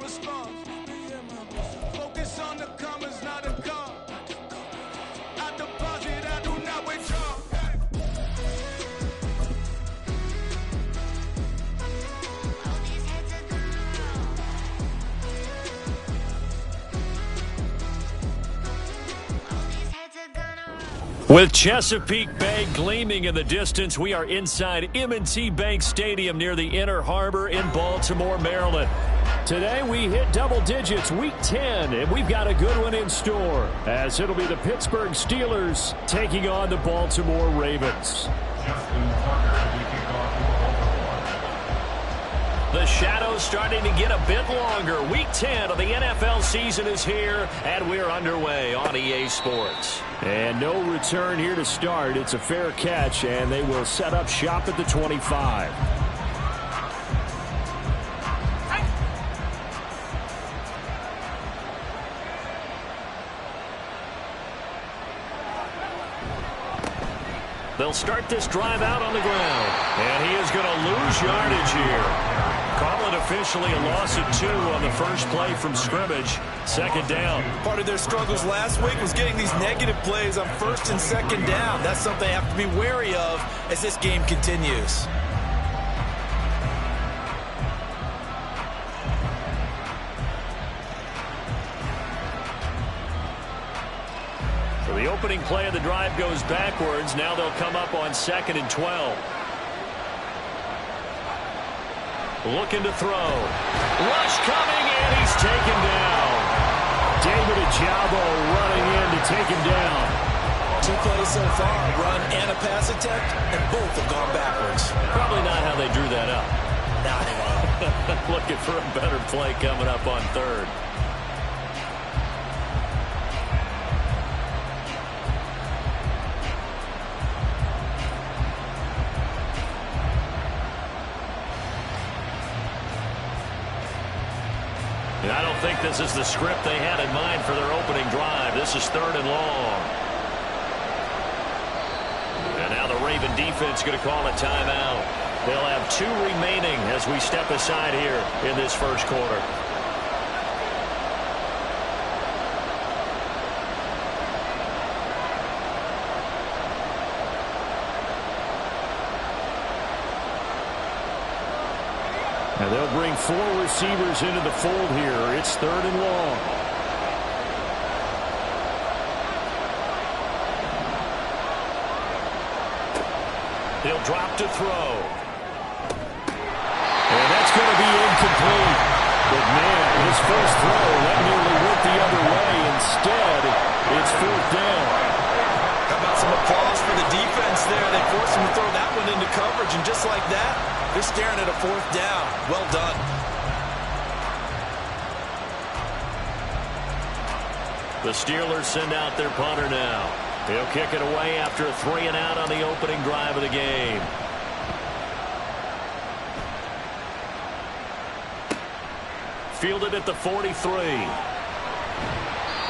response. Focus on the commas, not a car. I deposit, I do not withdraw. With Chesapeake Bay gleaming in the distance, we are inside M&T Bank Stadium near the Inner Harbor in Baltimore, Maryland. Today we hit double digits, week 10, and we've got a good one in store, as it'll be the Pittsburgh Steelers taking on the Baltimore Ravens. The shadows starting to get a bit longer. Week 10 of the NFL season is here, and we're underway on EA Sports. And no return here to start. It's a fair catch, and they will set up shop at the 25. They'll start this drive out on the ground, and he is going to lose yardage here. Call it officially a loss of 2 on the first play from scrimmage. Second down. Part of their struggles last week was getting these negative plays on first and second down. That's something they have to be wary of as this game continues. So the opening play of the drive goes backwards. Now they'll come up on 2nd and 12. Looking to throw. Rush coming, and he's taken down. David Ojabo running in to take him down. 2 plays so far, run and a pass attempt, and both have gone backwards. Probably not how they drew that up. Not at all. Looking for a better play coming up on 3rd. And I don't think this is the script they had in mind for their opening drive. This is 3rd and long. And now the Raven defense going to call a timeout. They'll have 2 remaining as we step aside here in this first quarter. And they'll bring 4 receivers into the fold here. It's 3rd and long. He'll drop to throw. And that's going to be incomplete. But, man, his first throw, that nearly went the other way. Instead, it's 4th down. How about some applause for the defense there? They forced him to throw that one into coverage, and just like that, they're staring at a 4th down. Well done. The Steelers send out their punter now. He'll kick it away after a 3 and out on the opening drive of the game. Fielded at the 43.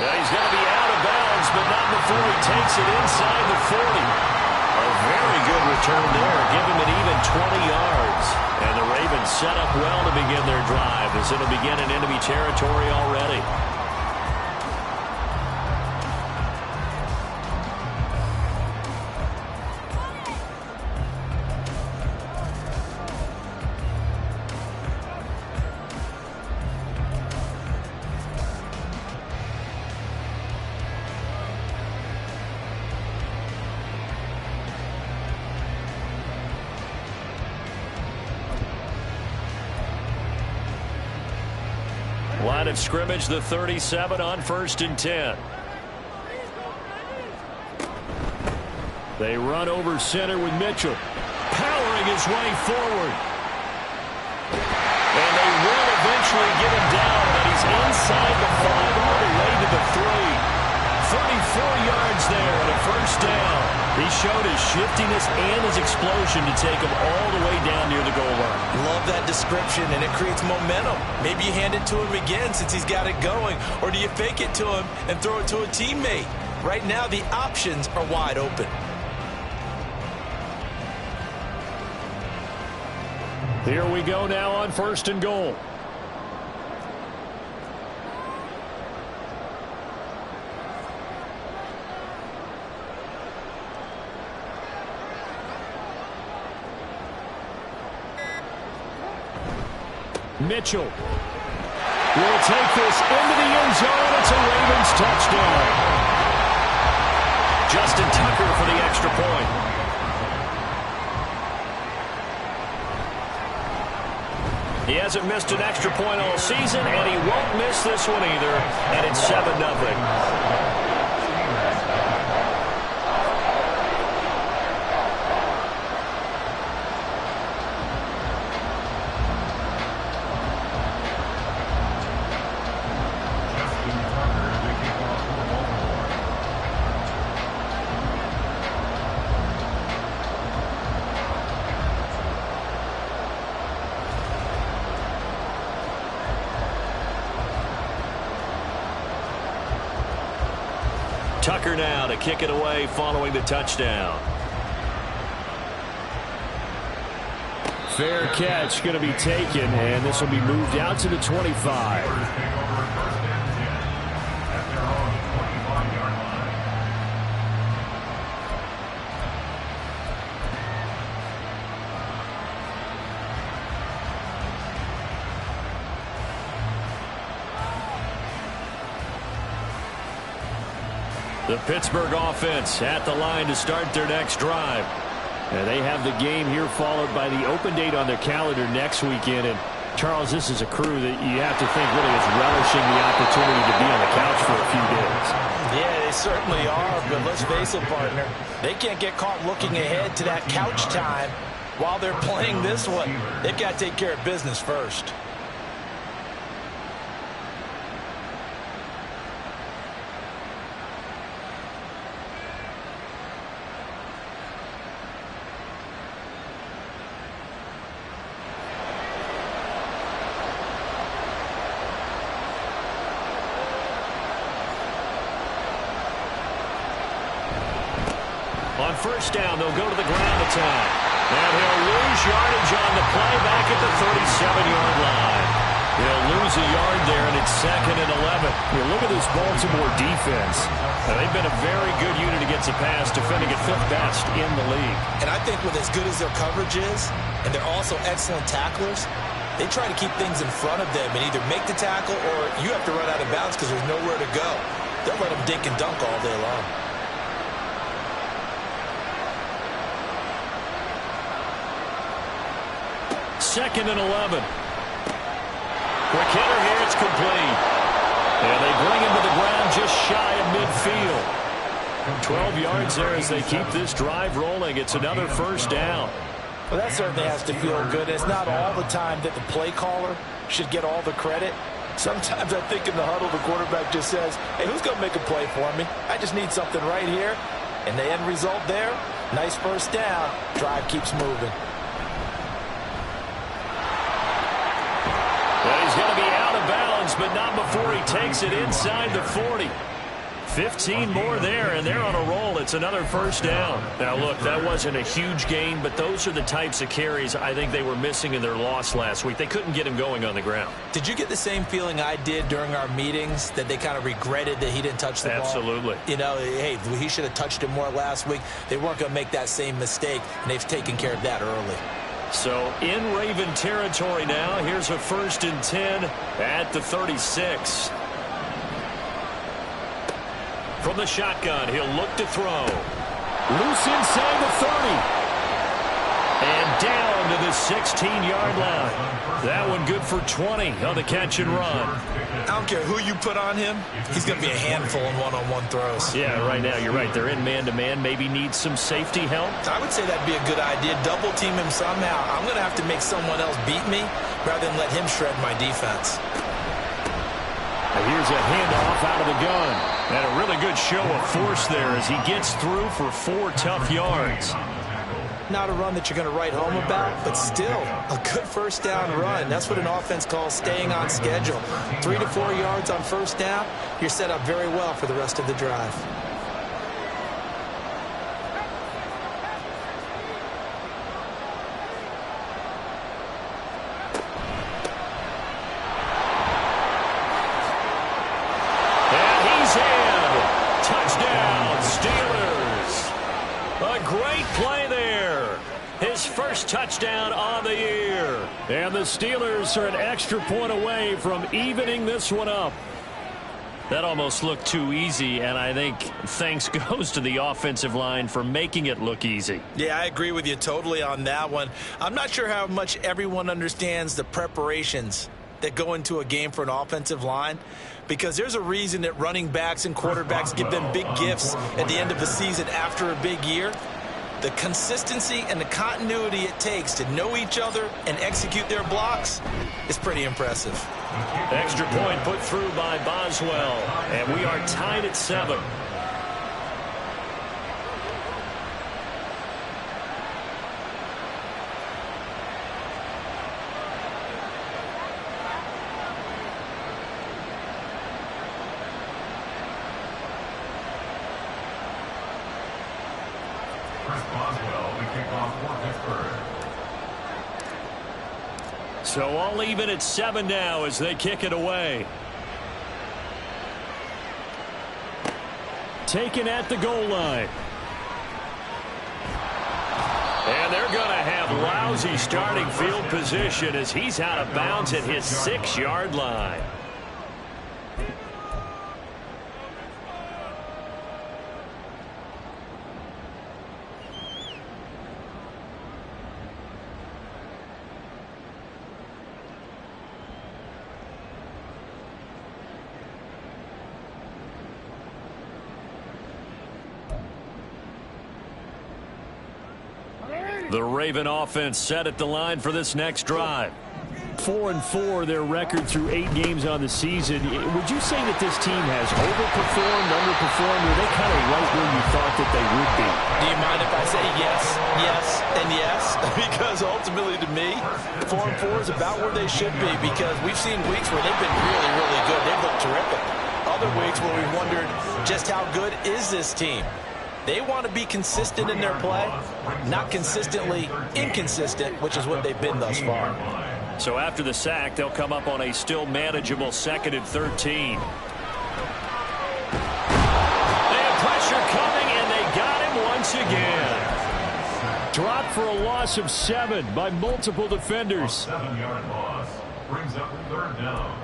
Yeah, he's going to be out of bounds, but not before he takes it inside the 40. A very good return there. Give him an even 20 yards. And the Ravens set up well to begin their drive as it'll begin in enemy territory already. Line of scrimmage, the 37 on 1st and 10. They run over center with Mitchell, powering his way forward. And they will eventually get him down, but he's inside the 5 all the way to the 3. 34 yards there and a 1st down. He showed his shiftiness and his explosion to take him all the way down near the goal line. Love that description, and it creates momentum. Maybe you hand it to him again since he's got it going, or do you fake it to him and throw it to a teammate? Right now, the options are wide open. Here we go now on 1st and goal. Mitchell will take this into the end zone. It's a Ravens touchdown. Justin Tucker for the extra point. He hasn't missed an extra point all season, and he won't miss this one either. And it's 7-0. Tucker now to kick it away following the touchdown. Fair catch going to be taken, and this will be moved out to the 25. The Pittsburgh offense at the line to start their next drive. And they have the game here followed by the open date on their calendar next weekend. And Charles, this is a crew that you have to think really is relishing the opportunity to be on the couch for a few days. Yeah, they certainly are, but let's face it, partner. They can't get caught looking ahead to that couch time while they're playing this one. They've got to take care of business first. On first down, they'll go to the ground attack. And he'll lose yardage on the play back at the 37-yard line. He'll lose a yard there, and it's 2nd and 11. You look at this Baltimore defense. Now, they've been a very good unit against the pass, defending at 5th best in the league. And I think with as good as their coverage is, and they're also excellent tacklers, they try to keep things in front of them and either make the tackle or you have to run out of bounds because there's nowhere to go. They'll let them dink and dunk all day long. 2nd and 11. Quick hitter here, it's complete. And they bring him to the ground just shy of midfield. 12 yards there as they keep this drive rolling. It's another first down. Well, that certainly has to feel good. It's not all the time that the play caller should get all the credit. Sometimes I think in the huddle, the quarterback just says, hey, who's going to make a play for me? I just need something right here. And the end result there, nice first down. Drive keeps moving. Well, he's going to be out of bounds, but not before he takes it inside the 40. 15 more there, and they're on a roll. It's another first down. Now, look, that wasn't a huge gain, but those are the types of carries I think they were missing in their loss last week. They couldn't get him going on the ground. Did you get the same feeling I did during our meetings, that they kind of regretted that he didn't touch the ball? Absolutely. You know, hey, he should have touched it more last week. They weren't going to make that same mistake, and they've taken care of that early. So in Raven territory now, here's a 1st and 10 at the 36. From the shotgun, he'll look to throw. Loose inside the 30. And down to the 16-yard line. That one good for 20 on the catch and run. I don't care who you put on him. He's going to be a handful in one-on-one throws. Yeah, right now, you're right. They're in man-to-man. Maybe need some safety help. I would say that'd be a good idea. Double team him somehow. I'm going to have to make someone else beat me rather than let him shred my defense. Here's a handoff out of the gun. And a really good show of force there as he gets through for 4 tough yards. Not a run that you're going to write home about, but still a good first down run. That's what an offense calls staying on schedule. 3 to 4 yards on first down, you're set up very well for the rest of the drive. first touchdown on the year. And the Steelers are an extra point away from evening this one up. That almost looked too easy, and I think thanks goes to the offensive line for making it look easy. Yeah, I agree with you totally on that one. I'm not sure how much everyone understands the preparations that go into a game for an offensive line, because there's a reason that running backs and quarterbacks give them big gifts at the end of the season after a big year. The consistency and the continuity it takes to know each other and execute their blocks is pretty impressive. Extra point put through by Boswell, and we are tied at 7. So all even at 7 now as they kick it away. Taken at the goal line. And they're going to have lousy starting field position as he's out of bounds at his 6-yard line. The Raven offense set at the line for this next drive. 4-4 their record through 8 games on the season. Would you say that this team has overperformed, underperformed, or are they kind of right where you thought that they would be? Do you mind if I say yes, yes, and yes? Because ultimately to me, 4-4 is about where they should be, because we've seen weeks where they've been really, really good. They've looked terrific. Other weeks where we've wondered just how good is this team? They want to be consistent in their play, not consistently inconsistent, which is what they've been thus far. So after the sack, they'll come up on a still manageable 2nd and 13. They have pressure coming, and they got him once again. Dropped for a loss of 7 by multiple defenders. 7-yard loss brings up 3rd down.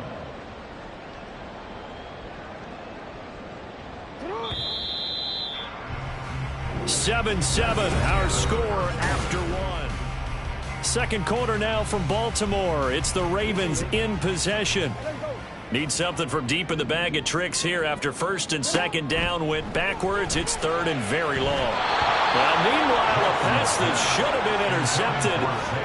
Seven, our score after 1. Second quarter now from Baltimore. It's the Ravens in possession. Need something from deep in the bag of tricks here after 1st and 2nd down went backwards. It's 3rd and very long. Now, meanwhile, a pass that should have been intercepted,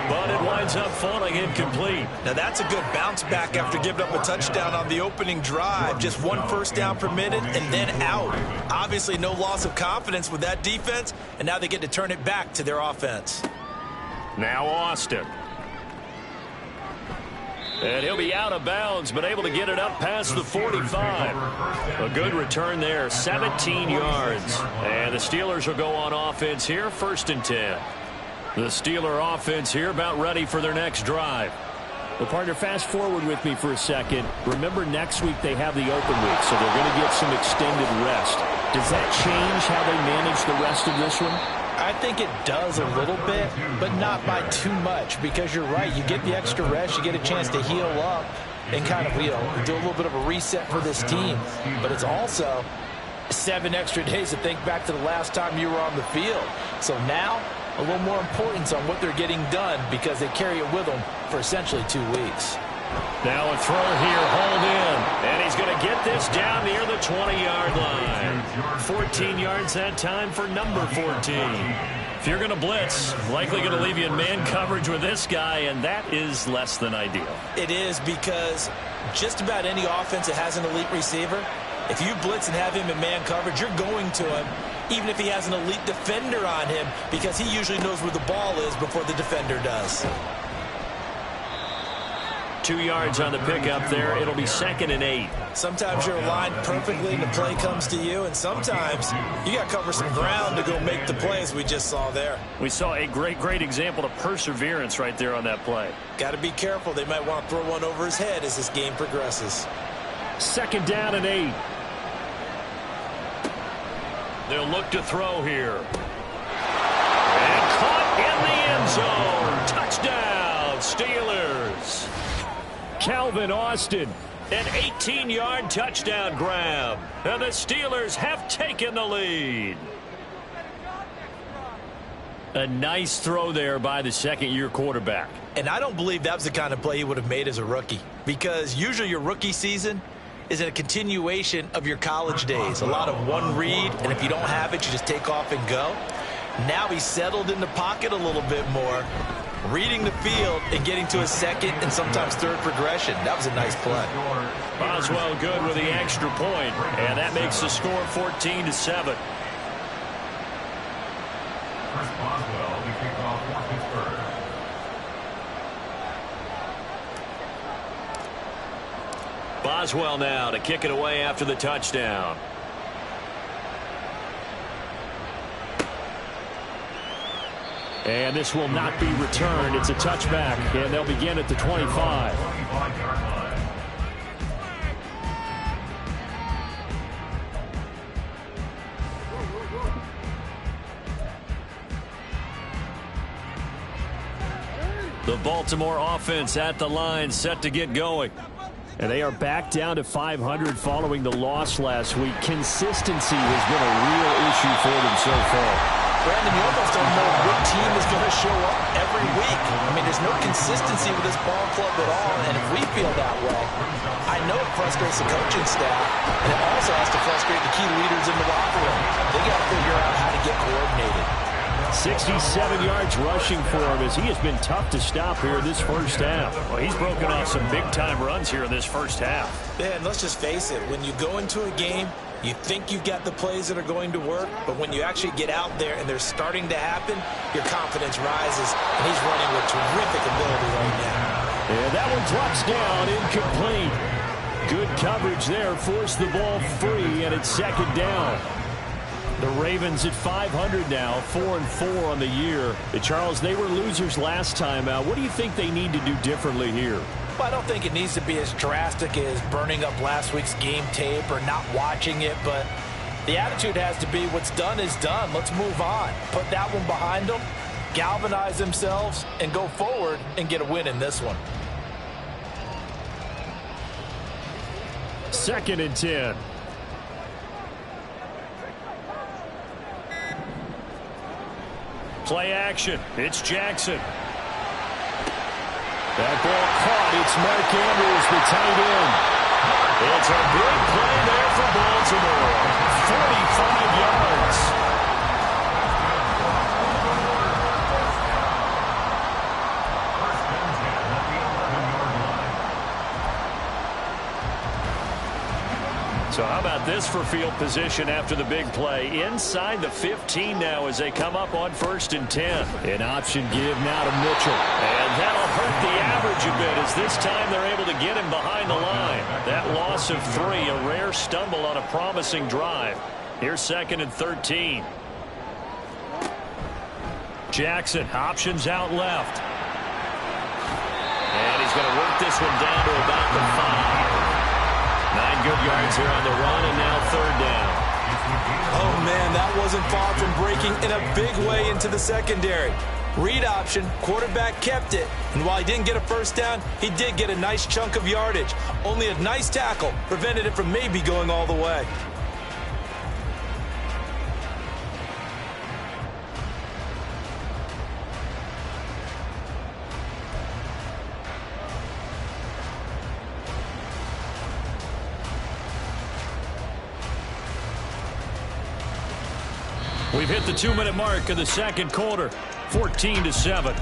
but it winds up falling incomplete. Now, that's a good bounce back after giving up a touchdown on the opening drive. Just 1 first down per minute and then out. Obviously, no loss of confidence with that defense, and now they get to turn it back to their offense. Now Austin. And he'll be out of bounds, but able to get it up past the 45. A good return there, 17 yards. And the Steelers will go on offense here, 1st and 10. The Steeler offense here about ready for their next drive. Well, partner, fast forward with me for a second. Remember, next week they have the open week, so they're going to get some extended rest. Does that change how they manage the rest of this one? I think it does a little bit, but not by too much, because you're right. You get the extra rest, you get a chance to heal up and kind of, do a little bit of a reset for this team. But it's also 7 extra days to think back to the last time you were on the field. So now, a little more importance on what they're getting done, because they carry it with them for essentially 2 weeks. Now a throw here, hauled in, and he's going to get this down near the 20-yard line. 14 yards that time for number 14. If you're going to blitz, likely going to leave you in man coverage with this guy, and that is less than ideal. It is, because just about any offense that has an elite receiver, if you blitz and have him in man coverage, you're going to him, even if he has an elite defender on him, because he usually knows where the ball is before the defender does. 2 yards on the pickup there. It'll be 2nd and 8. Sometimes you're aligned perfectly and the play comes to you, and sometimes you got to cover some ground to go make the plays we just saw there. We saw a great example of perseverance right there on that play. Got to be careful. They might want to throw one over his head as this game progresses. 2nd down and 8. They'll look to throw here. And caught in the end end zone. Touchdown, Steelers. Calvin Austin, an 18-yard touchdown grab. And the Steelers have taken the lead. A nice throw there by the second-year quarterback. And I don't believe that was the kind of play he would have made as a rookie, because usually your rookie season is a continuation of your college days. A lot of one read, and if you don't have it, you just take off and go. Now he's settled in the pocket a little bit more, reading the field and getting to a second and sometimes third progression. That was a nice play. Boswell good with the extra point, and that makes the score 14-7. Chris Boswell, the kickoff for Pittsburgh. Boswell now to kick it away after the touchdown. And this will not be returned. It's a touchback, and they'll begin at the 25. The Baltimore offense at the line, set to get going. And they are back down to 500 following the loss last week. Consistency has been a real issue for them so far. Brandon, you almost don't know what team is going to show up every week. I mean, there's no consistency with this ball club at all, and if we feel that way, I know it frustrates the coaching staff, and it also has to frustrate the key leaders in the locker room. They got to figure out how to get coordinated. 67 yards rushing for him as he has been tough to stop here in this first half. Well, he's broken off some big-time runs here in this first half. Yeah, and let's just face it, when you go into a game, you think you've got the plays that are going to work, but when you actually get out there and they're starting to happen, your confidence rises, and he's running with terrific ability right now. And that one drops down, incomplete. Good coverage there, forced the ball free, and it's second down. The Ravens at 500 now, 4-4 on the year. Charles, they were losers last time out. What do you think they need to do differently here? Well, I don't think it needs to be as drastic as burning up last week's game tape or not watching it, but the attitude has to be what's done is done. Let's move on. Put that one behind them, galvanize themselves, and go forward and get a win in this one. 2nd and 10. Play action. It's Jackson. That ball caught. It's Mark Andrews, the tight end. It's a big play there for Baltimore. 45 yards. So how about this for field position after the big play? Inside the 15 now as they come up on 1st and 10. An option give now to Mitchell. And that'll hurt the average a bit as this time they're able to get him behind the line. That loss of 3, a rare stumble on a promising drive. Here's 2nd and 13. Jackson, options out left. And he's going to work this one down to about the 5. 9 good yards here on the run, and now 3rd down. Oh, man, that wasn't far from breaking in a big way into the secondary. Read option, quarterback kept it, and while he didn't get a first down, he did get a nice chunk of yardage. Only a nice tackle prevented it from maybe going all the way. We've hit the 2-minute mark of the second quarter, 14-7.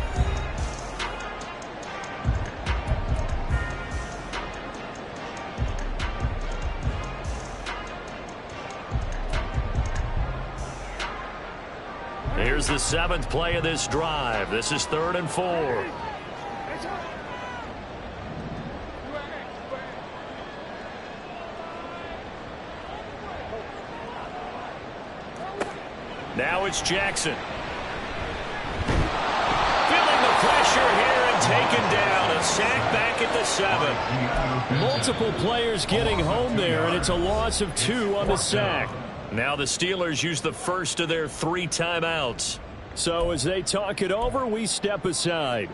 Here's the 7th play of this drive. This is 3rd and 4. Now it's Jackson. Feeling the pressure here and taken down. A sack back at the 7. Multiple players getting home there, and it's a loss of 2 on the sack. Now the Steelers use the first of their 3 timeouts. So as they talk it over, we step aside.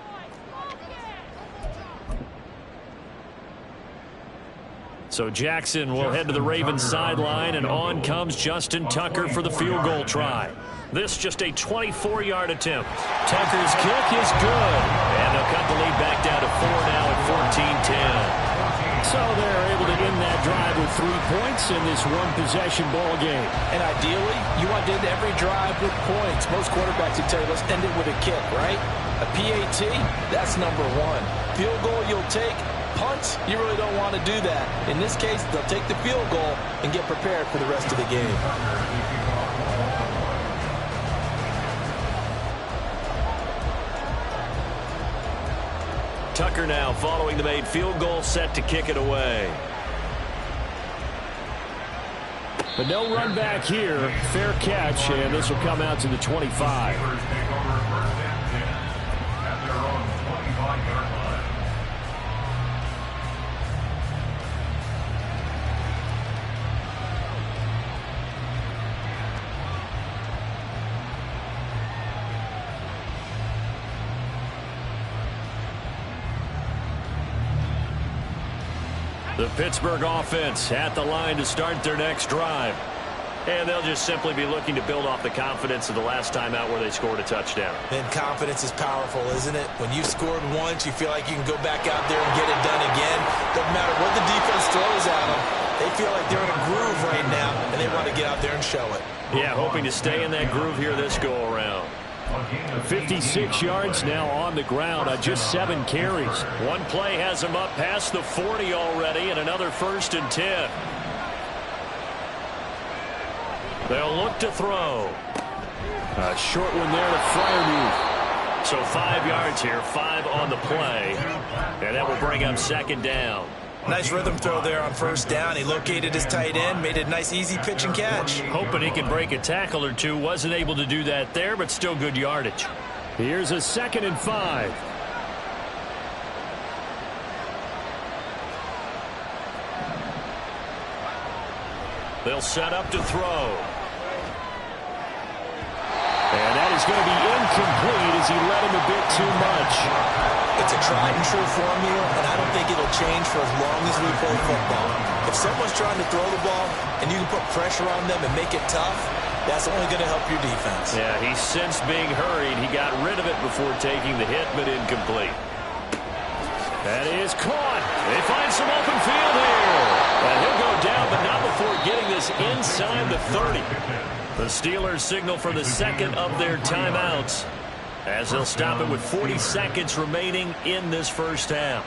So Jackson will head to the Ravens sideline, and on comes Justin Tucker for the field goal try. This just a 24-yard attempt. Tucker's kick is good, and they'll cut the lead back down to 4 now at 14-10. So they're able to end that drive with 3 points in this one-possession ball game. And ideally, you want to end every drive with points. Most quarterbacks would tell you, let's end it with a kick, right? A PAT, that's number one. Field goal you'll take. Punts, you really don't want to do that. In this case, they'll take the field goal and get prepared for the rest of the game. Tucker now following the made field goal, set to kick it away. But no run back here. Fair catch, and this will come out to the 25. The Pittsburgh offense at the line to start their next drive. And they'll just simply be looking to build off the confidence of the last time out where they scored a touchdown. And confidence is powerful, isn't it? When you scored once, you feel like you can go back out there and get it done again. Doesn't matter what the defense throws at them. They feel like they're in a groove right now, and they want to get out there and show it. Yeah, hoping to stay in that groove here this go-around. 56 yards now on the ground on just 7 carries. One play has him up past the 40 already, and another 1st and 10. They'll look to throw. A short one there to Freiermuth. So 5 yards here, 5 on the play, and that will bring up 2nd down. Nice rhythm throw there on 1st down. He located his tight end, made a nice easy pitch and catch. Hoping he could break a tackle or two. Wasn't able to do that there, but still good yardage. Here's a 2nd and 5. They'll set up to throw. And that is going to be incomplete as he led him a bit too much. It's a tried and true formula, and I don't think it'll change for as long as we play football. If someone's trying to throw the ball and you can put pressure on them and make it tough, that's only going to help your defense. Yeah, he sensed being hurried. He got rid of it before taking the hit, but incomplete. That is caught. They find some open field here. And he'll go down, but not before getting this inside the 30. The Steelers signal for the 2nd of their timeouts, as they'll stop it with 40 seconds remaining in this 1st half.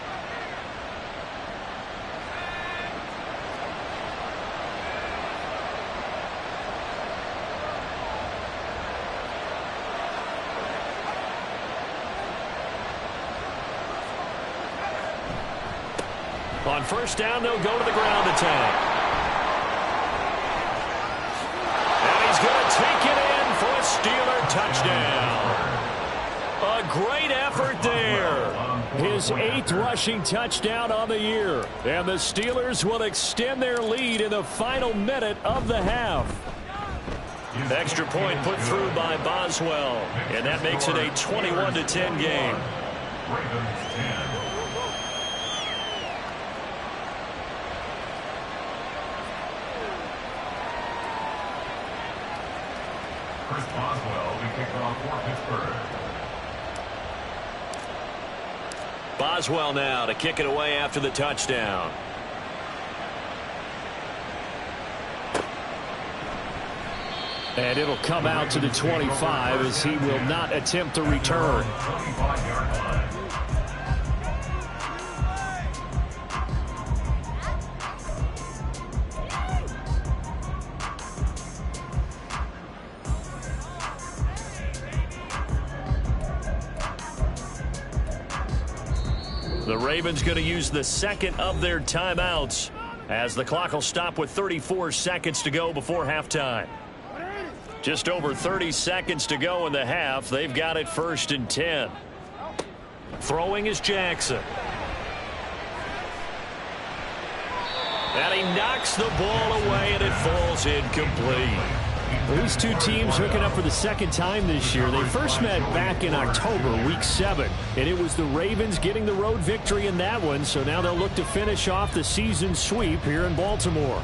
On 1st down, they'll go to the ground attack. And he's going to take it in for a Steeler touchdown. A great effort there. His 8th rushing touchdown on the year. And the Steelers will extend their lead in the final minute of the half. Extra point put through by Boswell. And that makes it a 21-10 game. Chris Boswell will kick off for Pittsburgh. Boswell now to kick it away after the touchdown. And it'll come out to the 25 as he will not attempt to return. The Ravens going to use the 2nd of their timeouts as the clock will stop with 34 seconds to go before halftime. Just over 30 seconds to go in the half. They've got it 1st and 10. Throwing is Jackson. And he knocks the ball away, and it falls incomplete. Well, these two teams hooking up for the second time this year. They first met back in October, Week 7, and it was the Ravens getting the road victory in that one, so now they'll look to finish off the season sweep here in Baltimore.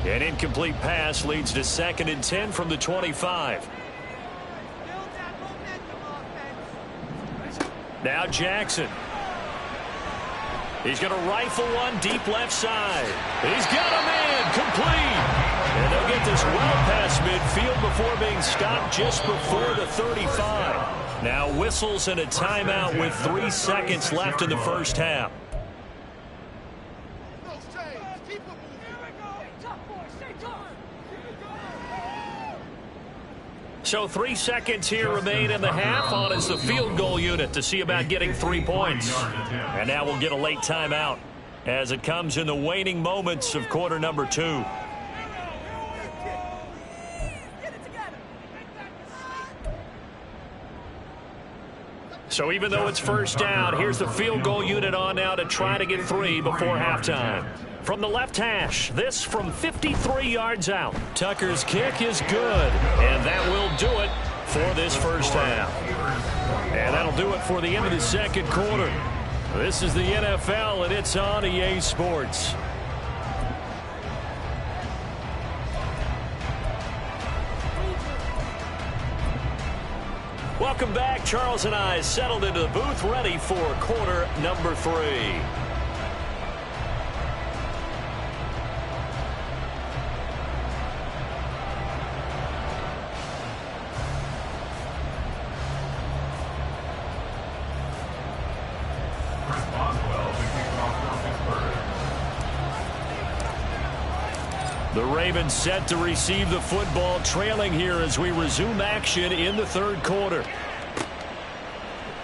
An incomplete pass leads to 2nd and 10 from the 25. Now Jackson. He's going to rifle one deep left side. He's got a man complete. And they'll get this well past midfield before being stopped just before the 35. Now whistles and a timeout with 3 seconds left in the first half. So 3 seconds here remain in the half. On is the field goal unit to see about getting 3 points. And now we'll get a late timeout as it comes in the waning moments of quarter number 2. So even though it's first down, here's the field goal unit on now to try to get 3 before halftime. From the left hash, this from 53 yards out. Tucker's kick is good, and that will do it for this first half. And that'll do it for the end of the second quarter. This is the NFL, and it's on EA Sports. Welcome back. Charles and I settled into the booth, ready for quarter number 3. The Ravens set to receive the football, trailing here as we resume action in the third quarter.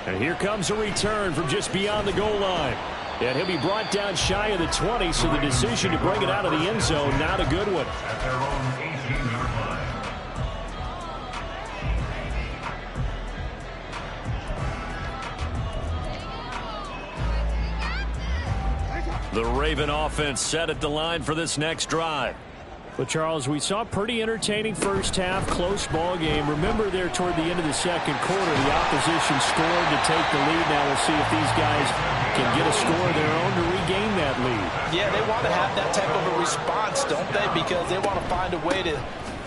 And here comes a return from just beyond the goal line. And he'll be brought down shy of the 20, so the decision to bring it out of the end zone, not a good one. At their own 18-yard line. The Raven offense set at the line for this next drive. Well, Charles, we saw a pretty entertaining first half, close ball game. Remember there toward the end of the second quarter, the opposition scored to take the lead. Now we'll see if these guys can get a score of their own to regain that lead. Yeah, they want to have that type of a response, don't they? Because they want to find a way to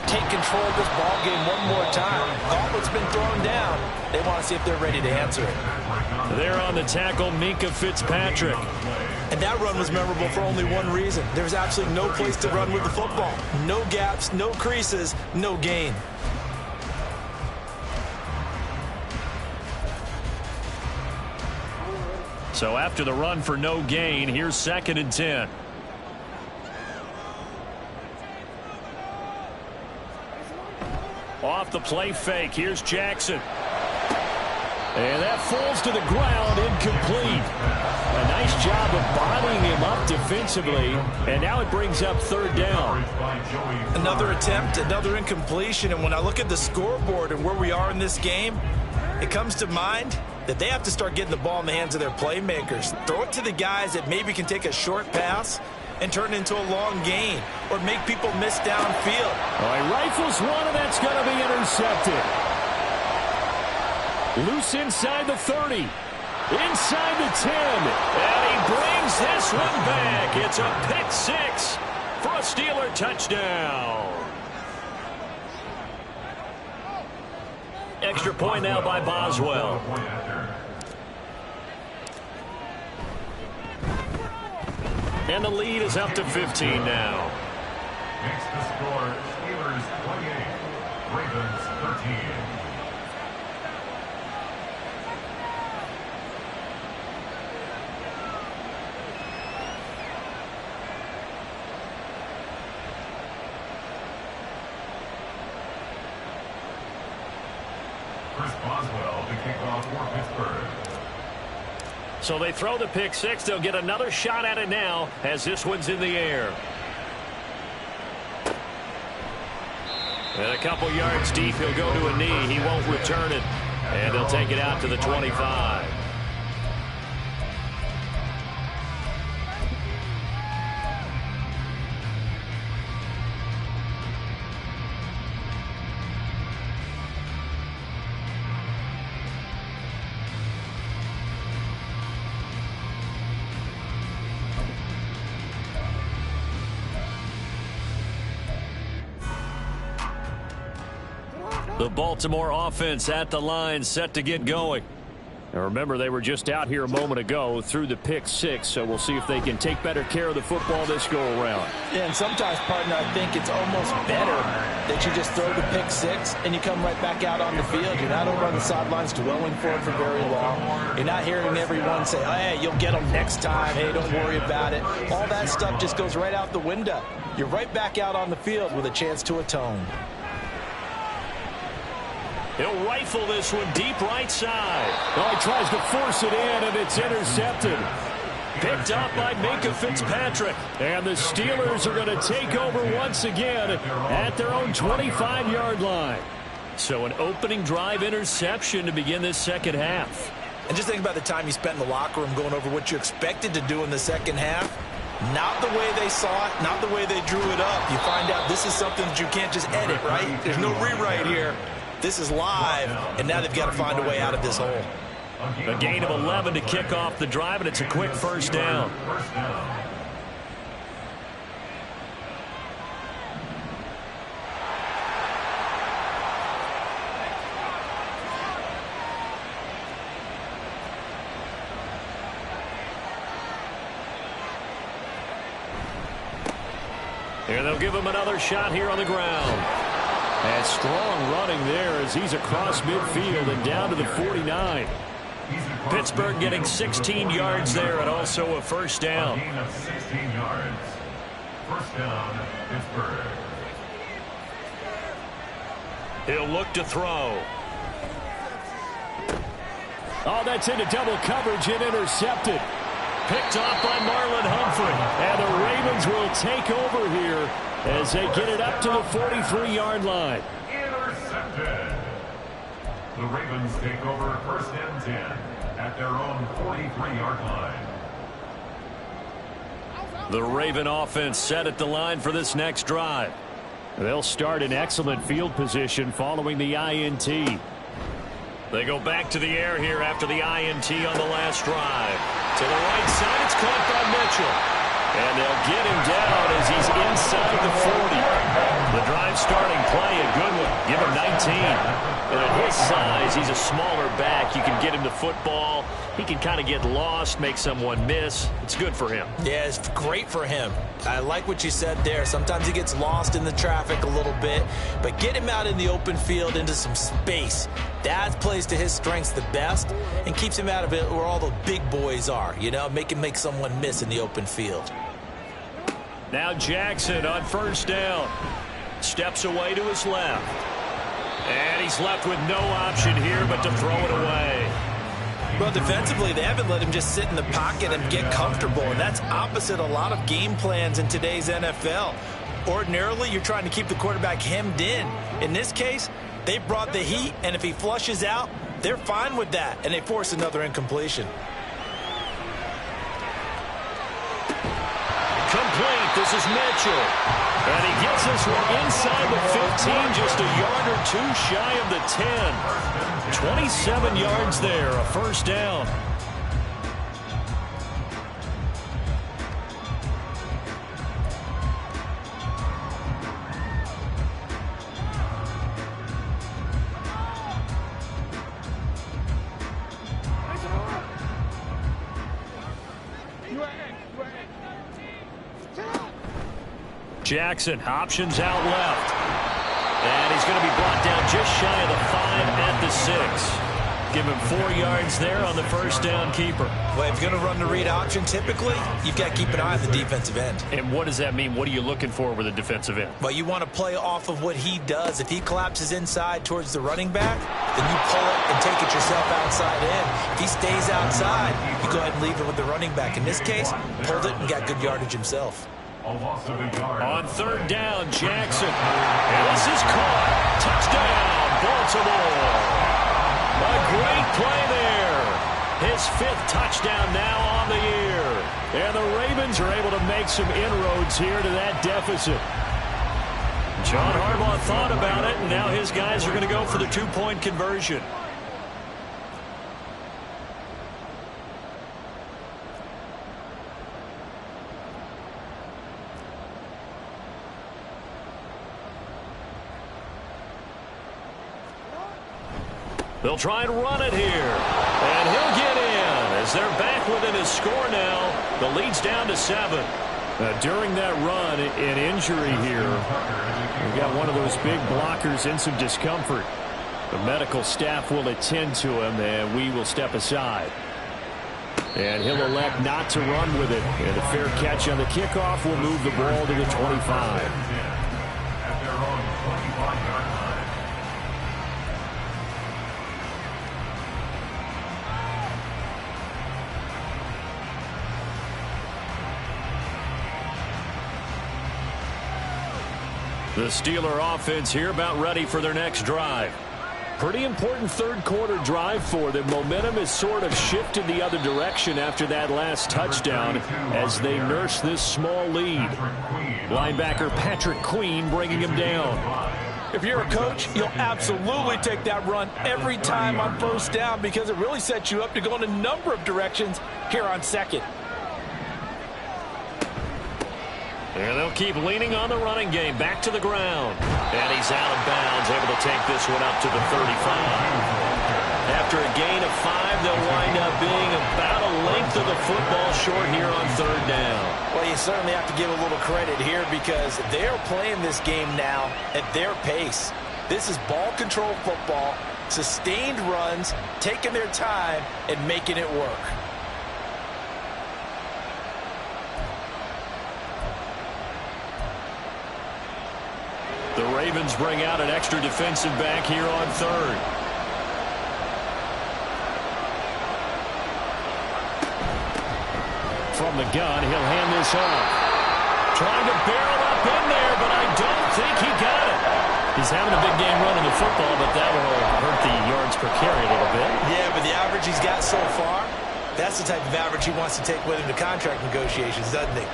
take control of this ball game one more time. Gauntlet's been thrown down. They want to see if they're ready to answer it. There on the tackle, Minkah Fitzpatrick. And that run was memorable for only one reason. There's absolutely no place to run with the football. No gaps, no creases, no gain. So after the run for no gain, here's 2nd and 10. Off the play fake, here's Jackson. And that falls to the ground, incomplete. A nice job of bodying him up defensively, and now it brings up 3rd down. Another attempt, another incompletion, and when I look at the scoreboard and where we are in this game, it comes to mind that they have to start getting the ball in the hands of their playmakers. Throw it to the guys that maybe can take a short pass and turn it into a long gain, or make people miss downfield. All right, rifles one, and that's going to be intercepted. Loose inside the 30. Inside the 10. And he brings this one back. It's a pick 6 for a Steeler touchdown. Extra point now by Boswell. And the lead is up to 15 now. Makes the score Steelers 28, Ravens 13. Boswell to kick off for Pittsburgh. So they throw the pick 6. They'll get another shot at it now as this one's in the air. And a couple yards deep, he'll go to a knee. He won't return it. And they'll take it out to the 25. The Baltimore offense at the line, set to get going. Now remember, they were just out here a moment ago through the pick six, so we'll see if they can take better care of the football this go-around. Yeah, and sometimes, partner, I think it's almost better that you just throw the pick six and you come right back out on the field. You're not over on the sidelines dwelling for it for very long. You're not hearing everyone say, oh, hey, you'll get them next time. Hey, don't worry about it. All that stuff just goes right out the window. You're right back out on the field with a chance to atone. He'll rifle this one deep right side. Oh, he tries to force it in, and it's intercepted. Picked up by Minka Fitzpatrick. And the Steelers are going to take over once again at their own 25-yard line. So an opening drive interception to begin this second half. And just think about the time you spent in the locker room going over what you expected to do in the second half. Not the way they saw it, not the way they drew it up. You find out this is something that you can't just edit, right? There's no rewrite here. This is live, and now they've got to find a way out of this hole. A gain of 11 to kick off the drive, and it's a quick first down. Here they'll give him another shot here on the ground. And strong running there as he's across midfield and down to the 49. Pittsburgh getting 16 yards there and also a first down. Gain of 16 yards. First down, Pittsburgh. He'll look to throw. Oh, that's into double coverage and intercepted. Picked off by Marlon Humphrey. And the Ravens will take over here as they get it up to the 43-yard line. Intercepted. The Ravens take over first and 10 at their own 43-yard line. The Raven offense set at the line for this next drive. They'll start in excellent field position following the INT. They go back to the air here after the INT on the last drive. To the right side, it's caught by Mitchell. And they'll get him down as he's inside the 40. The drive starting play, a good one. Give him 19. And at his size, he's a smaller back. You can get him the football. He can kind of get lost, make someone miss. It's good for him. Yeah, it's great for him. I like what you said there. Sometimes he gets lost in the traffic a little bit. But get him out in the open field into some space. That plays to his strengths the best and keeps him out of it where all the big boys are. You know, make someone miss in the open field. Now Jackson on first down. Steps away to his left. And he's left with no option here but to throw it away. Well, defensively, they haven't let him just sit in the pocket and get comfortable, and that's opposite a lot of game plans in today's NFL. Ordinarily, you're trying to keep the quarterback hemmed in. In this case, they brought the heat, and if he flushes out, they're fine with that, and they force another incompletion. Complete. This is Mitchell. And he gets this one inside the 15, just a yard or two shy of the 10. 27 yards there, a first down. Jackson, options out left. And he's going to be brought down just shy of the 5 at the 6. Give him 4 yards there on the first down keeper. Well, if you're going to run the read option, typically, you've got to keep an eye on the defensive end. And what does that mean? What are you looking for with a defensive end? Well, you want to play off of what he does. If he collapses inside towards the running back, then you pull it and take it yourself outside in. If he stays outside, you go ahead and leave it with the running back. In this case, pulled it and got good yardage himself. On third down, Jackson. And this is caught. Touchdown, Baltimore. A great play there. His 5th touchdown now on the year. And the Ravens are able to make some inroads here to that deficit. John Harbaugh thought about it, and now his guys are going to go for the 2-point conversion. They'll try and run it here. And he'll get in as they're back within his score now. The lead's down to 7. During that run, an injury here. We've got one of those big blockers in some discomfort. The medical staff will attend to him, and we will step aside. And he'll elect not to run with it. And a fair catch on the kickoff will move the ball to the 25. The Steeler offense here about ready for their next drive. Pretty important third quarter drive for them. Momentum has sort of shifted the other direction after that last touchdown as they nurse this small lead. Linebacker Patrick Queen bringing him down. If you're a coach, you'll absolutely take that run every time on first down because it really sets you up to go in a number of directions here on second. And they'll keep leaning on the running game. Back to the ground. And he's out of bounds, able to take this one up to the 35. After a gain of 5, they'll wind up being about a length of the football short here on third down. Well, you certainly have to give a little credit here because they're playing this game now at their pace. This is ball control football, sustained runs, taking their time, and making it work. The Ravens bring out an extra defensive back here on third. From the gun, he'll hand this off. Trying to barrel up in there, but I don't think he got it. He's having a big game running the football, but that will hurt the yards per carry a little bit. Yeah, but the average he's got so far, that's the type of average he wants to take with him to contract negotiations, doesn't he?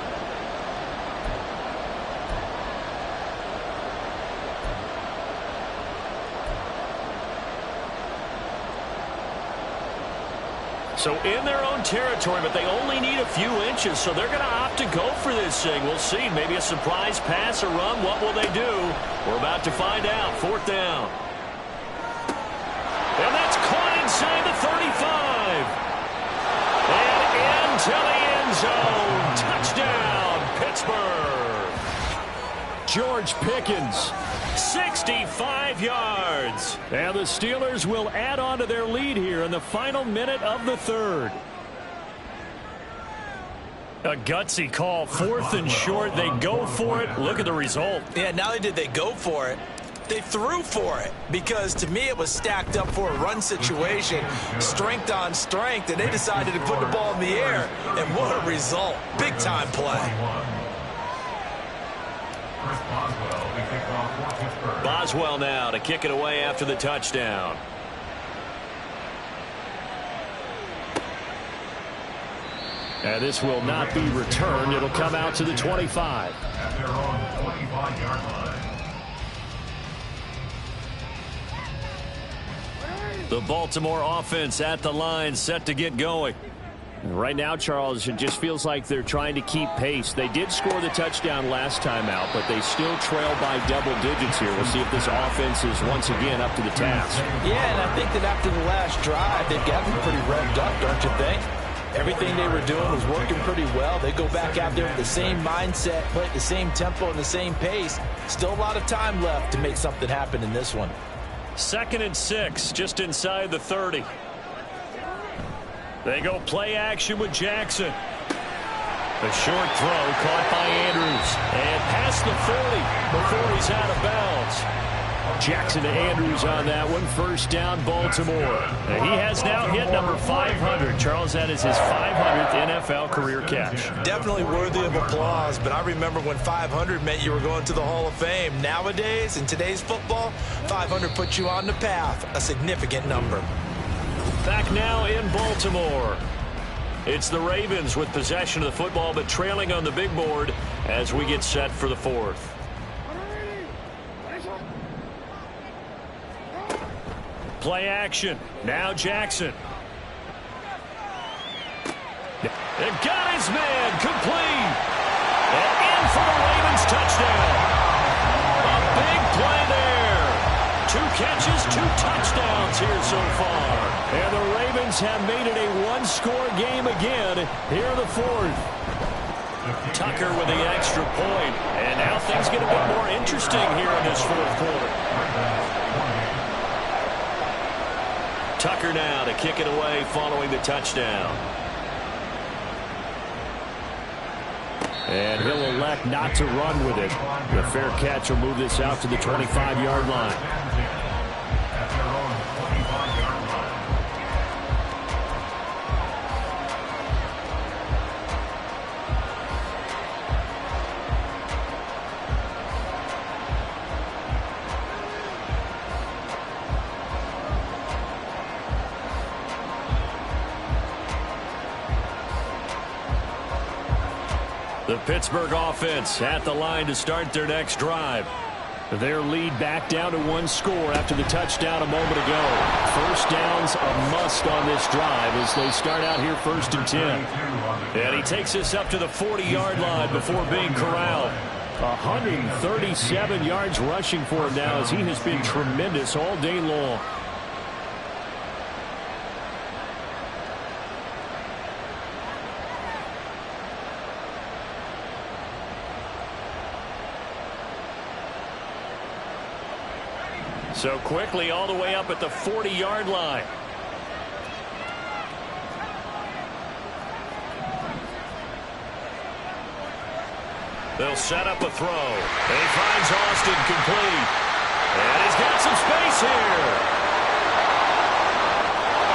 So in their own territory, but they only need a few inches, so they're going to opt to go for this thing. We'll see. Maybe a surprise pass or run. What will they do? We're about to find out. Fourth down. And that's caught inside the 35. And into the end zone. Touchdown, Pittsburgh. George Pickens. 65 yards. And the Steelers will add on to their lead here in the final minute of the third. A gutsy call. 4th and short. They go for it. Look at the result. Yeah, not only did they go for it, they threw for it. Because to me, it was stacked up for a run situation. Strength on strength. And they decided to put the ball in the air. And what a result. Big time play. Boswell now to kick it away after the touchdown. And this will not be returned. It'll come out to the 25. At their own 25-yard line. The Baltimore offense at the line, set to get going. Right now, Charles, it just feels like they're trying to keep pace. They did score the touchdown last time out, but they still trail by double digits here. We'll see if this offense is once again up to the task. Yeah, and I think that after the last drive, they've gotten pretty revved up, don't you think? Everything they were doing was working pretty well. They go back out there with the same mindset, play at the same tempo and the same pace. Still a lot of time left to make something happen in this one. 2nd and 6, just inside the 30. They go play action with Jackson. A short throw caught by Andrews. And past the 40 before he's out of bounds. Jackson to Andrews on that one. First down, Baltimore. And he has now hit number 500. Charles, that is his 500th NFL career catch. Definitely worthy of applause, but I remember when 500 meant you were going to the Hall of Fame. Nowadays, in today's football, 500 puts you on the path, a significant number. Back now in Baltimore. It's the Ravens with possession of the football, but trailing on the big board as we get set for the 4th. Play action. Now Jackson. They've got his man complete. And in for the Ravens touchdown. A big play there. 2 catches, 2 touchdowns here so far. And the Ravens have made it a one-score game again here in the fourth. Tucker with the extra point. And now things get a bit more interesting here in this fourth quarter. Tucker now to kick it away following the touchdown. And he'll elect not to run with it. The fair catch will move this out to the 25-yard line. The Pittsburgh offense at the line to start their next drive. Their lead back down to 1 score after the touchdown a moment ago. First down's a must on this drive as they start out here 1st and 10. And he takes us up to the 40-yard line before being corralled. 137 yards rushing for him now as he has been tremendous all day long. So quickly all the way up at the 40-yard line. They'll set up a throw. And he finds Austin complete. And he's got some space here.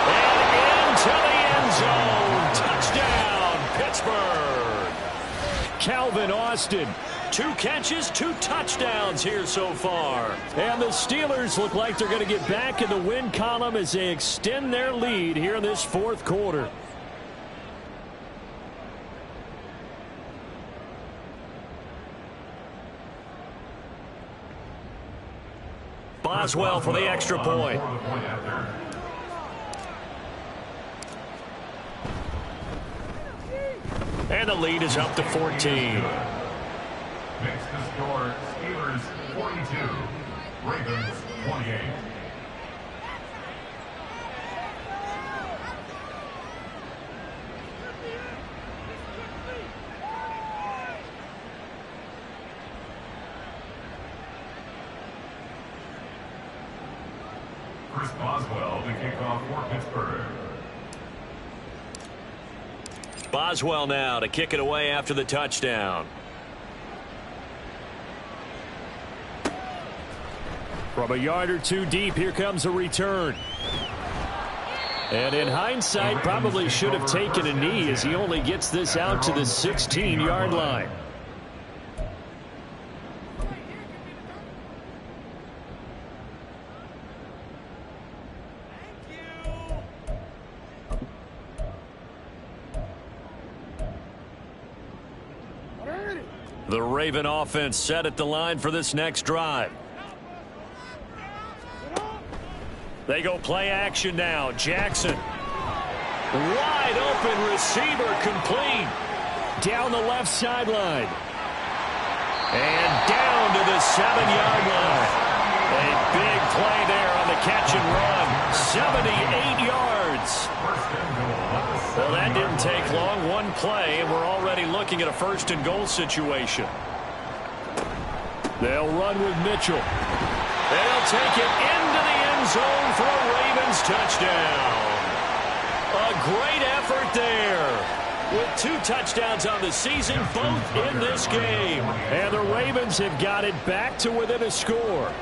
And into the end zone. Touchdown, Pittsburgh. Calvin Austin. 2 catches, 2 touchdowns here so far. And the Steelers look like they're going to get back in the win column as they extend their lead here in this fourth quarter. Boswell for the extra point. And the lead is up to 14. Makes the score Steelers 42, Ravens 28. Chris Boswell to kick off for Pittsburgh. Boswell now to kick it away after the touchdown. From a yard or 2 deep, here comes a return. And in hindsight, probably should have taken a knee as he only gets this out to the 16-yard line. The Raven offense set at the line for this next drive. They go play action now. Jackson. Wide open receiver complete. Down the left sideline. And down to the 7-yard line. A big play there on the catch and run. 78 yards. Well, that didn't take long. 1 play, and we're already looking at a 1st and goal situation. They'll run with Mitchell. They'll take it into the end zone for a Ravens touchdown. A great effort there. With 2 touchdowns on the season, both in this game. And the Ravens have got it back to within a score.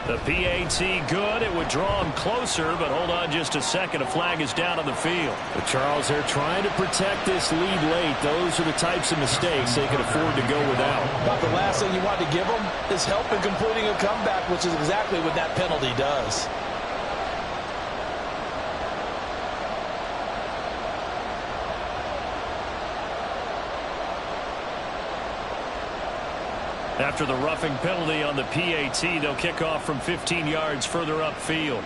The PAT good. It would draw him closer, but hold on just a second. A flag is down on the field. But Charles, they're trying to protect this lead late. Those are the types of mistakes they can afford to go without. But the last thing you want to give them is help in completing a comeback, which is exactly what that penalty does. After the roughing penalty on the PAT, they'll kick off from 15 yards further upfield.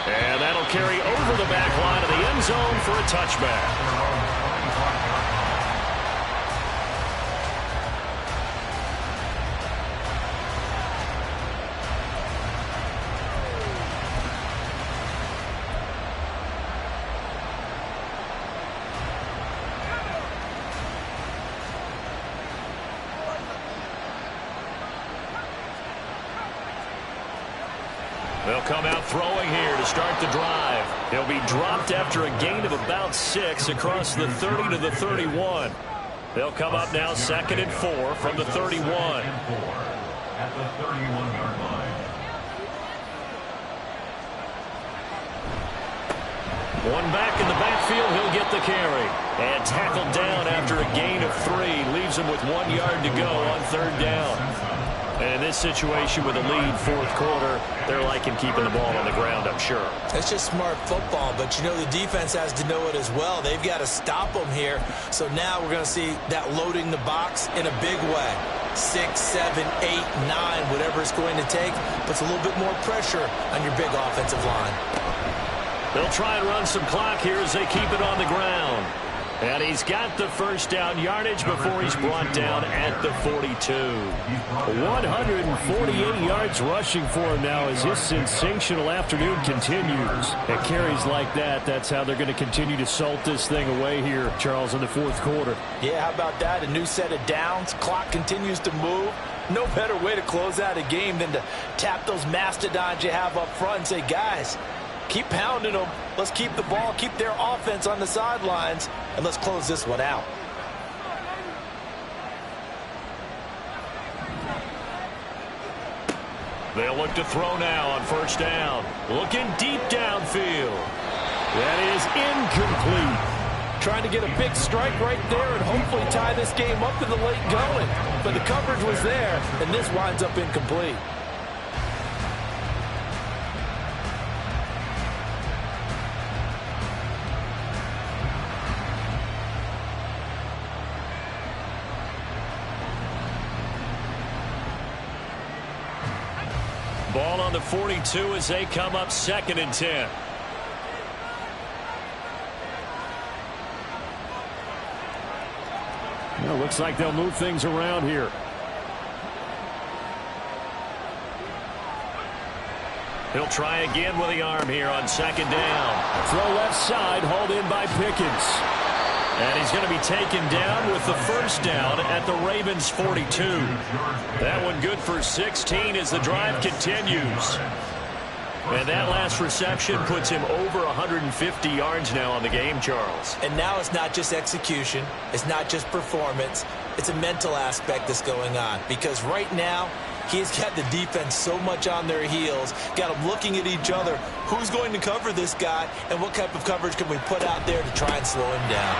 And that'll carry over the back line of the end zone for a touchback. They'll come out throwing here to start the drive. He'll be dropped after a gain of about 6 across the 30 to the 31. They'll come up now 2nd and 4 from the 31. At the 31-yard line. One back in the backfield, he'll get the carry. And tackled down after a gain of 3. Leaves him with 1 yard to go on 3rd down. And in this situation with a lead 4th quarter, they're liking keeping the ball on the ground, I'm sure. It's just smart football, but you know the defense has to know it as well. They've got to stop them here. So now we're going to see that loading the box in a big way. 6, 7, 8, 9, whatever it's going to take, puts a little bit more pressure on your big offensive line. They'll try and run some clock here as they keep it on the ground. And he's got the 1st down yardage before he's brought down at the 42. 148 yards rushing for him now as his sensational afternoon continues. At carries like that, that's how they're going to continue to salt this thing away here, Charles, in the 4th quarter. Yeah, how about that? A new set of downs. Clock continues to move. No better way to close out a game than to tap those mastodons you have up front and say, guys, keep pounding them. Let's keep the ball, keep their offense on the sidelines, and let's close this one out. They'll look to throw now on 1st down. Looking deep downfield. That is incomplete. Trying to get a big strike right there and hopefully tie this game up in the late going. But the coverage was there, and this winds up incomplete. Ball on the 42 as they come up 2nd and 10. Well, looks like they'll move things around here. He'll try again with the arm here on 2nd down. Throw left side, hauled in by Pickens. And he's going to be taken down with the 1st down at the Ravens' 42. That one good for 16 as the drive continues. And that last reception puts him over 150 yards now on the game, Charles. And now it's not just execution. It's not just performance. It's a mental aspect that's going on. Because right now, he's got the defense so much on their heels, got them looking at each other. Who's going to cover this guy, and what type of coverage can we put out there to try and slow him down?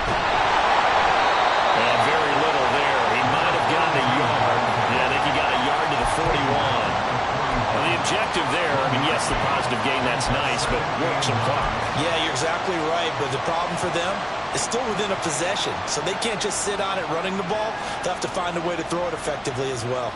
And very little there. He might have gotten a yard. Yeah, I think he got a yard to the 41. Well, the objective there, I mean, yes, the positive gain, that's nice, but work some clock. Yeah, you're exactly right, but the problem for them is still within a possession, so they can't just sit on it running the ball. They'll have to find a way to throw it effectively as well.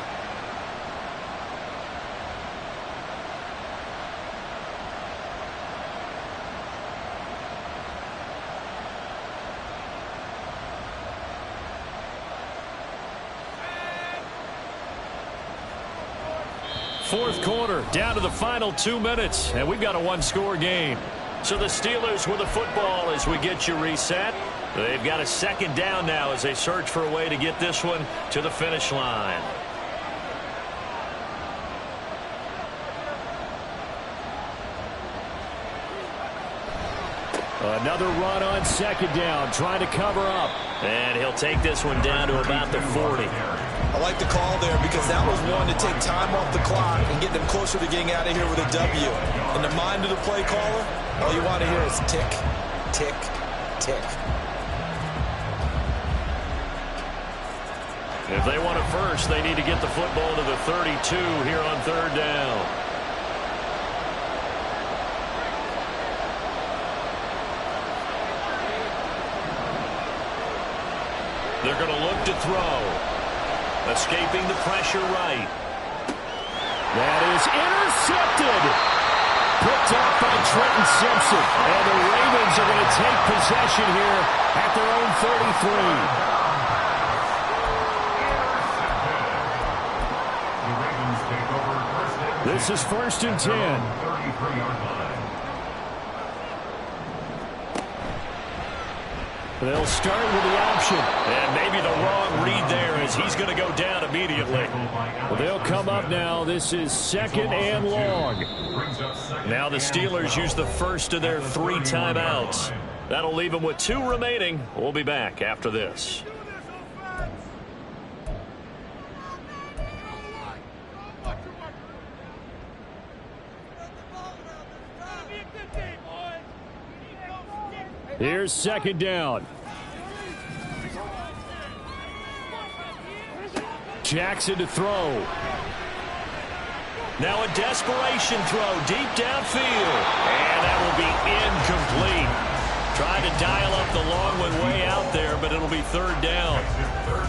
Fourth quarter, down to the final 2 minutes, and we've got a one-score game. So the Steelers with the football as we get you reset. They've got a 2nd down now as they search for a way to get this one to the finish line. Another run on 2nd down, trying to cover up. And he'll take this one down to about the 40. I like the call there because that was one to take time off the clock and get them closer to getting out of here with a W. In the mind of the play caller, all you want to hear is tick, tick, tick. If they want it first, they need to get the football to the 32 here on 3rd down. They're going to look to throw. Escaping the pressure right. That is intercepted. Picked off by Trenton Simpson. And the Ravens are going to take possession here at their own 33. This is 1st and 10. 33-yard line. They'll start with the option. And maybe the wrong read there as he's going to go down immediately. Well, they'll come up now. This is 2nd and long. Now the Steelers use the first of their 3 timeouts. That'll leave them with 2 remaining. We'll be back after this. Here's 2nd down. Jackson to throw. Now a desperation throw deep downfield. And that will be incomplete. Trying to dial up the long one way out there, but it'll be 3rd down.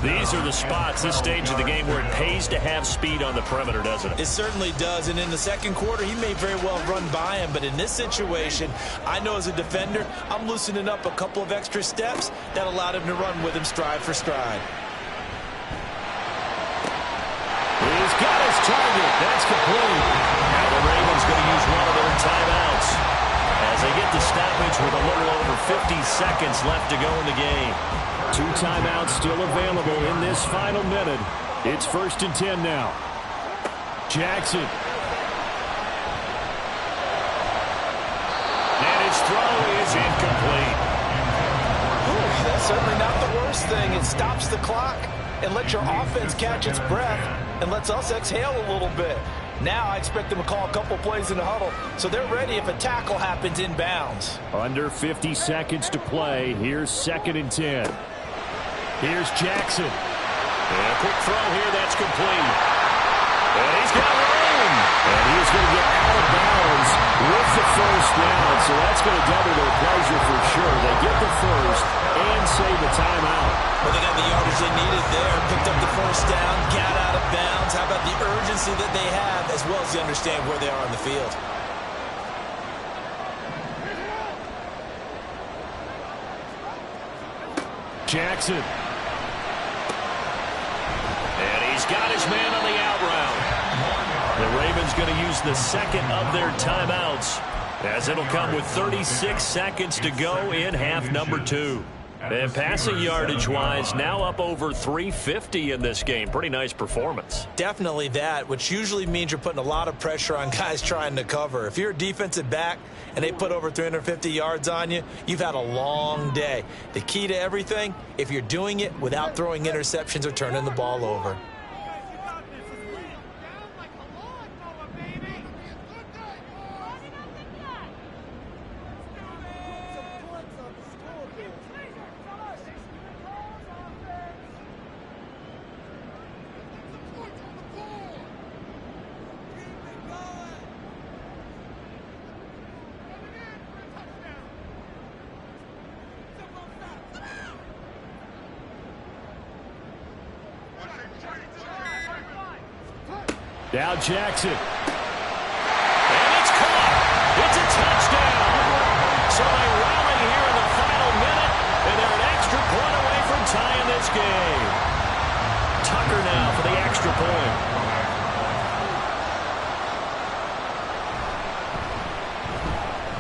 These are the spots, this stage of the game, where it pays to have speed on the perimeter, doesn't it? It certainly does, and in the 2nd quarter, he may very well run by him, but in this situation, I know as a defender, I'm loosening up a couple of extra steps that allowed him to run with him stride for stride. He's got his target. That's complete. Now the Ravens going to use one of their timeouts as they get the stoppage with a little over 50 seconds left to go in the game. 2 timeouts still available in this final minute. It's 1st and 10 now. Jackson. And his throw is incomplete. Ooh, that's certainly not the worst thing. It stops the clock and lets your offense catch its breath and lets us exhale a little bit. Now I expect them to call a couple plays in the huddle, so they're ready if a tackle happens inbounds. Under 50 seconds to play. Here's 2nd and 10. Here's Jackson. And a quick throw here, that's complete. And he's got room. And he's going to get out of bounds with the 1st down, so that's going to double their pleasure for sure. They get the 1st and save the timeout. Well, they got the yardage they needed there, picked up the 1st down, got out of bounds. How about the urgency that they have, as well as they understand where they are on the field? Jackson. And he's got his man on the out route. The Ravens going to use the 2nd of their timeouts, as it'll come with 36 seconds to go in half number 2. And passing yardage-wise, now up over 350 in this game. Pretty nice performance. Definitely that, which usually means you're putting a lot of pressure on guys trying to cover. If you're a defensive back and they put over 350 yards on you, you've had a long day. The key to everything, if you're doing it without throwing interceptions or turning the ball over. Now Jackson. And it's caught. It's a touchdown. So they rally here in the final minute, and they're an extra point away from tying this game. Tucker now for the extra point.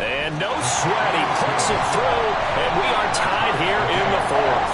And no sweat. He puts it through, and we are tied here in the 4th.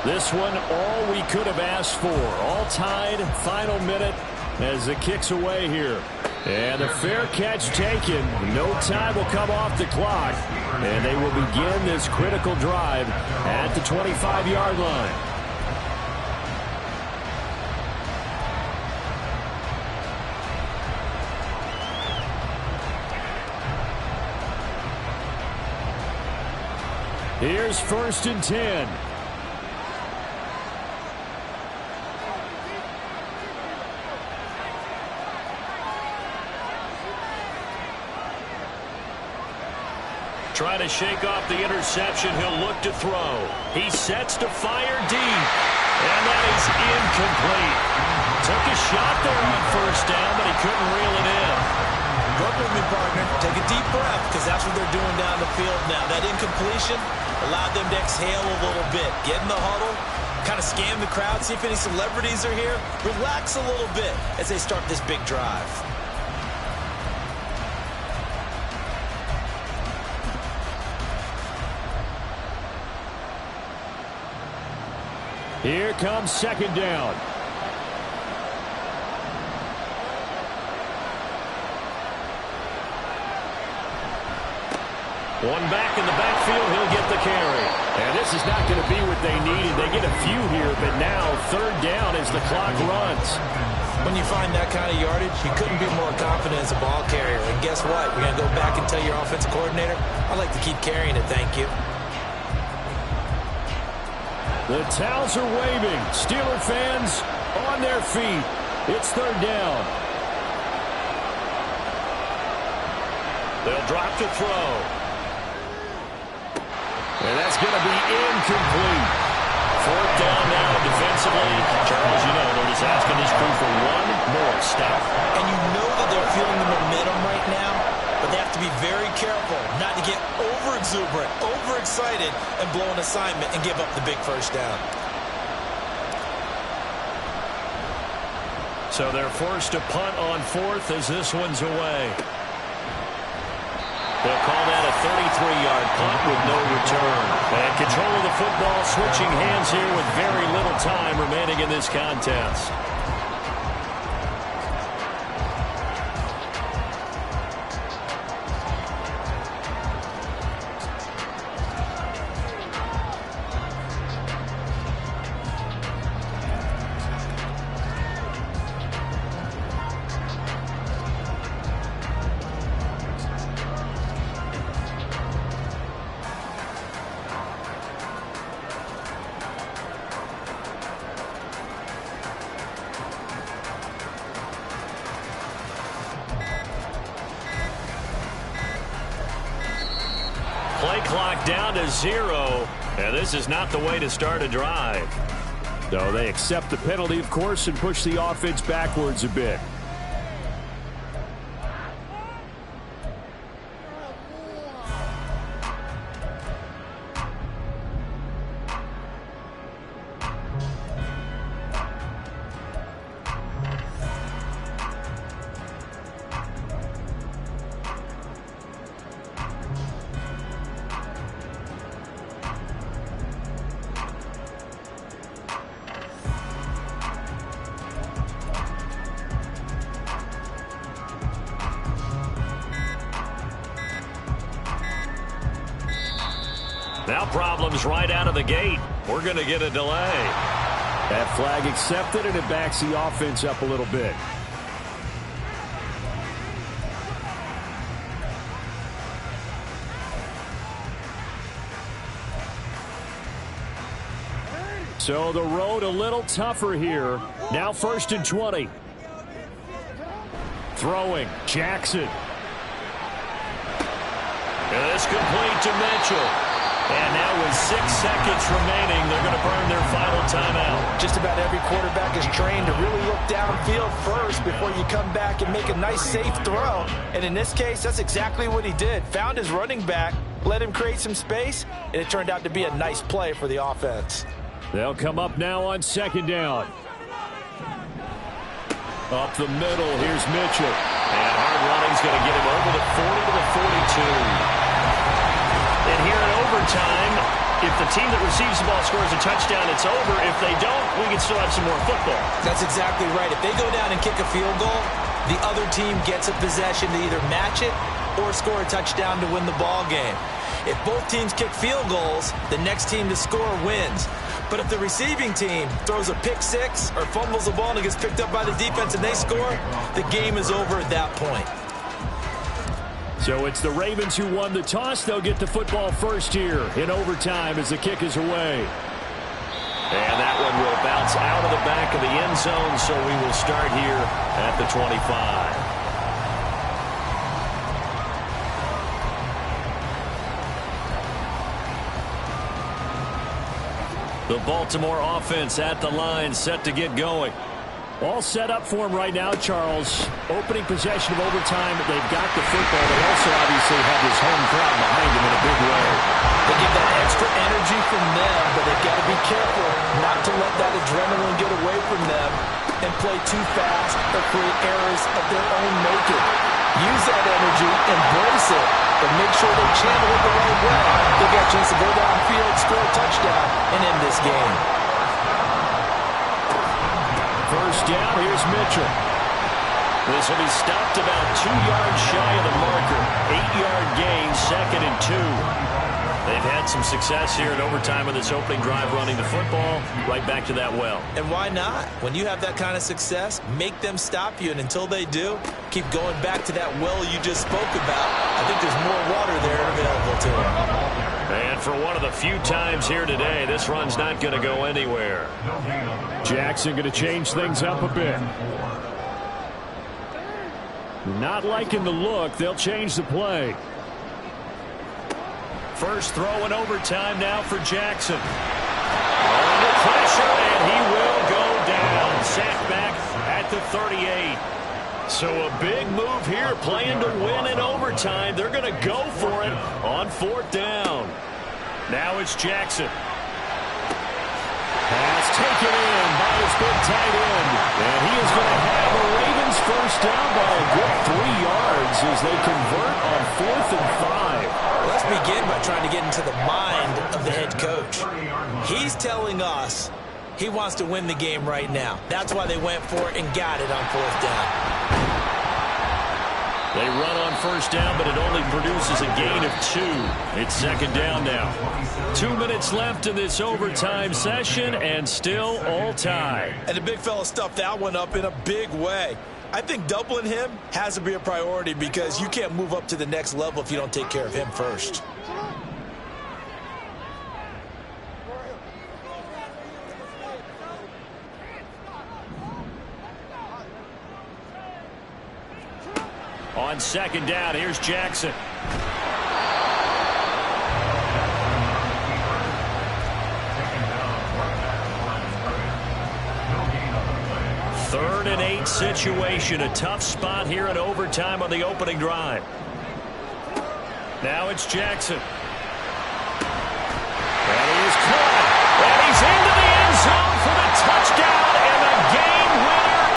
This one, all we could have asked for. All tied, final minute as the kick's away here. And a fair catch taken. No time will come off the clock. And they will begin this critical drive at the 25-yard line. Here's 1st and 10. trying to shake off the interception. He'll look to throw. He sets to fire deep. And that is incomplete. Took a shot there on first down, but he couldn't reel it in. Work with me, partner. Take a deep breath, because that's what they're doing down the field now. That incompletion allowed them to exhale a little bit. Get in the huddle, kind of scan the crowd, see if any celebrities are here. Relax a little bit as they start this big drive. Here comes second down. One back in the backfield, he'll get the carry. And this is not going to be what they needed. They get a few here, but now third down as the clock runs. When you find that kind of yardage, you couldn't be more confident as a ball carrier. And guess what? You're going to go back and tell your offensive coordinator, I'd like to keep carrying it, thank you. The towels are waving. Steeler fans on their feet. It's third down. They'll drop to throw. And that's going to be incomplete. Fourth down now defensively. Charles, you know, they're just asking this crew for one more stop. And you know that they're feeling the momentum right now, but they have to be very careful not to get over-exuberant, overexcited, and blow an assignment and give up the big first down. So they're forced to punt on fourth as this one's away. They'll call that a 33-yard punt with no return. And control of the football switching hands here with very little time remaining in this contest. Play clock down to 0, and this is not the way to start a drive. No, they accept the penalty, of course, and push the offense backwards a bit. Now problems right out of the gate. We're going to get a delay. That flag accepted, and it backs the offense up a little bit. So the road a little tougher here. Now 1st and 20. Throwing. Jackson. And it's complete to Mitchell. And now with 6 seconds remaining, they're going to burn their final timeout. Just about every quarterback is trained to really look downfield first before you come back and make a nice, safe throw. And in this case, that's exactly what he did. Found his running back, let him create some space, and it turned out to be a nice play for the offense. They'll come up now on 2nd down. Up the middle, here's Mitchell. And hard running's going to get him over the 40 to the 42. And here in overtime, if the team that receives the ball scores a touchdown, it's over. If they don't, we can still have some more football. That's exactly right. If they go down and kick a field goal, the other team gets a possession to either match it or score a touchdown to win the ball game. If both teams kick field goals, the next team to score wins. But if the receiving team throws a pick six or fumbles the ball and it gets picked up by the defense and they score, the game is over at that point. So it's the Ravens who won the toss. They'll get the football first here in overtime as the kick is away. And that one will bounce out of the back of the end zone, so we will start here at the 25. The Baltimore offense at the line, set to get going. All set up for him right now, Charles. Opening possession of overtime. They've got the football. They also obviously have this home crowd behind them in a big way. They get that extra energy from them, but they've got to be careful not to let that adrenaline get away from them and play too fast or create errors of their own making. Use that energy, embrace it, but make sure they channel it the right way. They've got a chance to go downfield, score a touchdown, and end this game. First down, here's Mitchell. This will be stopped about 2 yards shy of the marker. 8-yard gain, 2nd and 2. They've had some success here in overtime with this opening drive running the football right back to that well. And why not? When you have that kind of success, make them stop you. And until they do, keep going back to that well you just spoke about. I think there's more water there available to them. And for one of the few times here today, this run's not going to go anywhere. Jackson going to change things up a bit. Not liking the look. They'll change the play. First throw in overtime now for Jackson. Under pressure, and he will go down. Sacked back at the 38. So a big move here, playing to win in overtime. They're going to go for it on 4th down. Now it's Jackson. Pass taken in by his big tight end. And he is going to have the Ravens first down by a good 3 yards as they convert on 4th and 5. Let's begin by trying to get into the mind of the head coach. He's telling us he wants to win the game right now. That's why they went for it and got it on 4th down. They run on first down, but it only produces a gain of 2. It's 2nd down now. 2 minutes left in this overtime session, and still all tied. And the big fella stuffed that one up in a big way. I think doubling him has to be a priority because you can't move up to the next level if you don't take care of him first. On 2nd down, here's Jackson. Third and 8 situation. A tough spot here in overtime on the opening drive. Now it's Jackson. And he is caught. And he's in